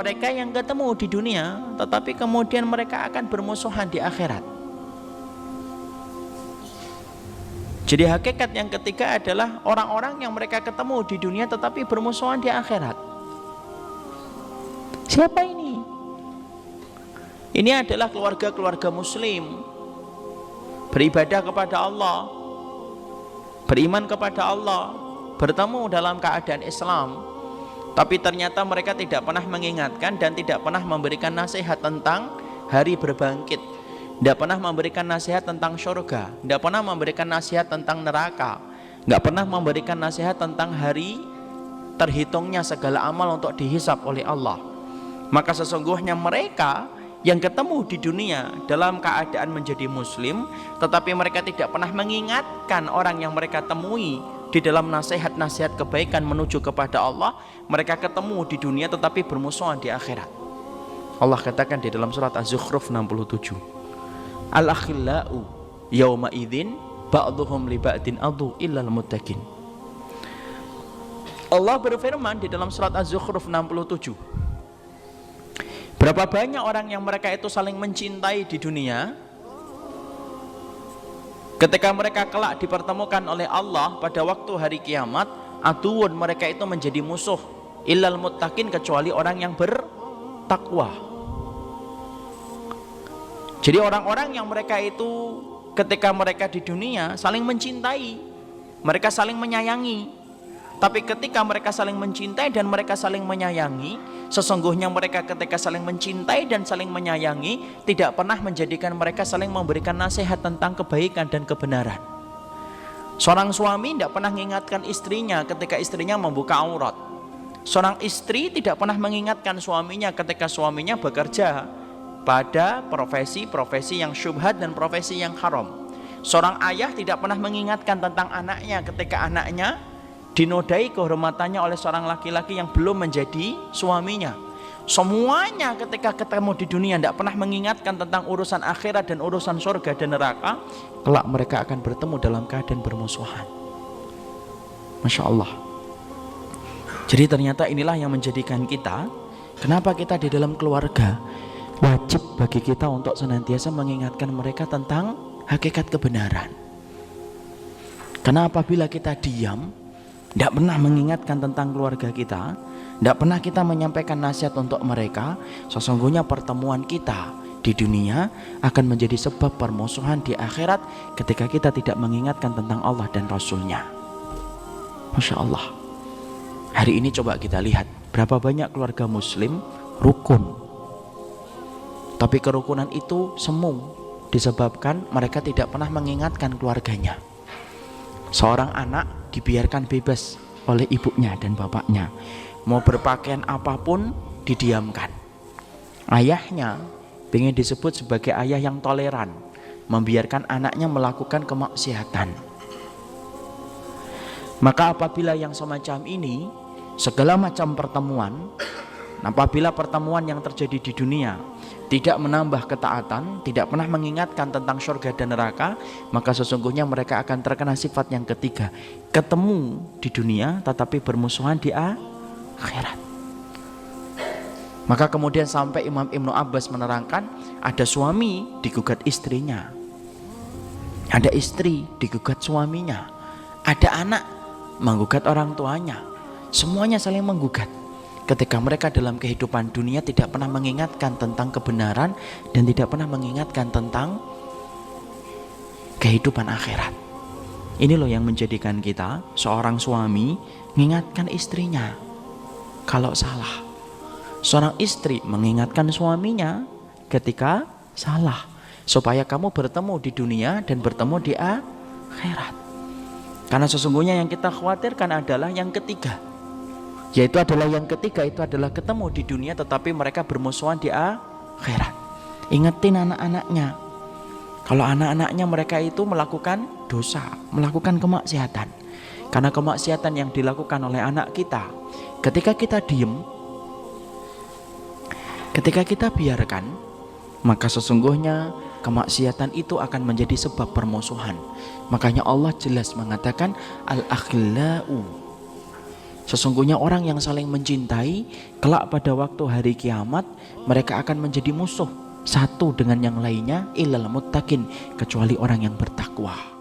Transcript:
mereka yang ketemu di dunia, tetapi kemudian mereka akan bermusuhan di akhirat. Jadi hakikat yang ketiga adalah orang-orang yang mereka ketemu di dunia tetapi bermusuhan di akhirat. Siapa ini? Ini adalah keluarga-keluarga muslim, beribadah kepada Allah, beriman kepada Allah, bertemu dalam keadaan Islam, tapi ternyata mereka tidak pernah mengingatkan dan tidak pernah memberikan nasihat tentang hari berbangkit, tidak pernah memberikan nasihat tentang surga, tidak pernah memberikan nasihat tentang neraka, tidak pernah memberikan nasihat tentang hari terhitungnya segala amal untuk dihisap oleh Allah. Maka sesungguhnya mereka yang ketemu di dunia dalam keadaan menjadi muslim, tetapi mereka tidak pernah mengingatkan orang yang mereka temui di dalam nasihat-nasihat kebaikan menuju kepada Allah. Mereka ketemu di dunia tetapi bermusuhan di akhirat. Allah katakan di dalam surat Az-Zukhruf 67, Al-akhillau yawma idzin ba'dhuhum li ba'din adu illal muttaqin. Allah berfirman di dalam surat Az-Zukhruf 67, berapa banyak orang yang mereka itu saling mencintai di dunia, ketika mereka kelak dipertemukan oleh Allah pada waktu hari kiamat, aduun, mereka itu menjadi musuh, illal muttaqin, kecuali orang yang bertakwa. Jadi orang-orang yang mereka itu ketika mereka di dunia saling mencintai, mereka saling menyayangi. Tapi ketika mereka saling mencintai dan mereka saling menyayangi, sesungguhnya mereka ketika saling mencintai dan saling menyayangi tidak pernah menjadikan mereka saling memberikan nasihat tentang kebaikan dan kebenaran. Seorang suami tidak pernah mengingatkan istrinya ketika istrinya membuka aurat. Seorang istri tidak pernah mengingatkan suaminya ketika suaminya bekerja pada profesi-profesi yang syubhat dan profesi yang haram. Seorang ayah tidak pernah mengingatkan tentang anaknya ketika anaknya dinodai kehormatannya oleh seorang laki-laki yang belum menjadi suaminya. Semuanya ketika ketemu di dunia tidak pernah mengingatkan tentang urusan akhirat dan urusan surga dan neraka. Kelak mereka akan bertemu dalam keadaan bermusuhan. Masya Allah. Jadi ternyata inilah yang menjadikan kita, kenapa kita di dalam keluarga wajib bagi kita untuk senantiasa mengingatkan mereka tentang hakikat kebenaran. Karena apabila kita diam, tidak pernah mengingatkan tentang keluarga kita, tidak pernah kita menyampaikan nasihat untuk mereka, sesungguhnya pertemuan kita di dunia akan menjadi sebab permusuhan di akhirat ketika kita tidak mengingatkan tentang Allah dan Rasulnya. Masya Allah. Hari ini coba kita lihat berapa banyak keluarga muslim rukun, tapi kerukunan itu semu disebabkan mereka tidak pernah mengingatkan keluarganya. Seorang anak dibiarkan bebas oleh ibunya dan bapaknya, mau berpakaian apapun didiamkan. Ayahnya ingin disebut sebagai ayah yang toleran, membiarkan anaknya melakukan kemaksiatan. Maka apabila yang semacam ini, segala macam pertemuan, apabila pertemuan yang terjadi di dunia tidak menambah ketaatan, tidak pernah mengingatkan tentang surga dan neraka, maka sesungguhnya mereka akan terkena sifat yang ketiga, ketemu di dunia tetapi bermusuhan di akhirat. Maka kemudian sampai Imam Ibnu Abbas menerangkan, ada suami digugat istrinya, ada istri digugat suaminya, ada anak menggugat orang tuanya, semuanya saling menggugat. Ketika mereka dalam kehidupan dunia tidak pernah mengingatkan tentang kebenaran dan tidak pernah mengingatkan tentang kehidupan akhirat. Ini loh yang menjadikan kita, seorang suami mengingatkan istrinya kalau salah, seorang istri mengingatkan suaminya ketika salah, supaya kamu bertemu di dunia dan bertemu di akhirat. Karena sesungguhnya yang kita khawatirkan adalah yang ketiga, yaitu adalah yang ketiga itu adalah ketemu di dunia tetapi mereka bermusuhan di akhirat. Ingetin anak-anaknya, kalau anak-anaknya mereka itu melakukan dosa, melakukan kemaksiatan. Karena kemaksiatan yang dilakukan oleh anak kita, ketika kita diem, ketika kita biarkan, maka sesungguhnya kemaksiatan itu akan menjadi sebab permusuhan. Makanya Allah jelas mengatakan al-akhillau, Sesungguhnya orang yang saling mencintai, kelak pada waktu hari kiamat mereka akan menjadi musuh satu dengan yang lainnya, illal muttaqin, kecuali orang yang bertakwa.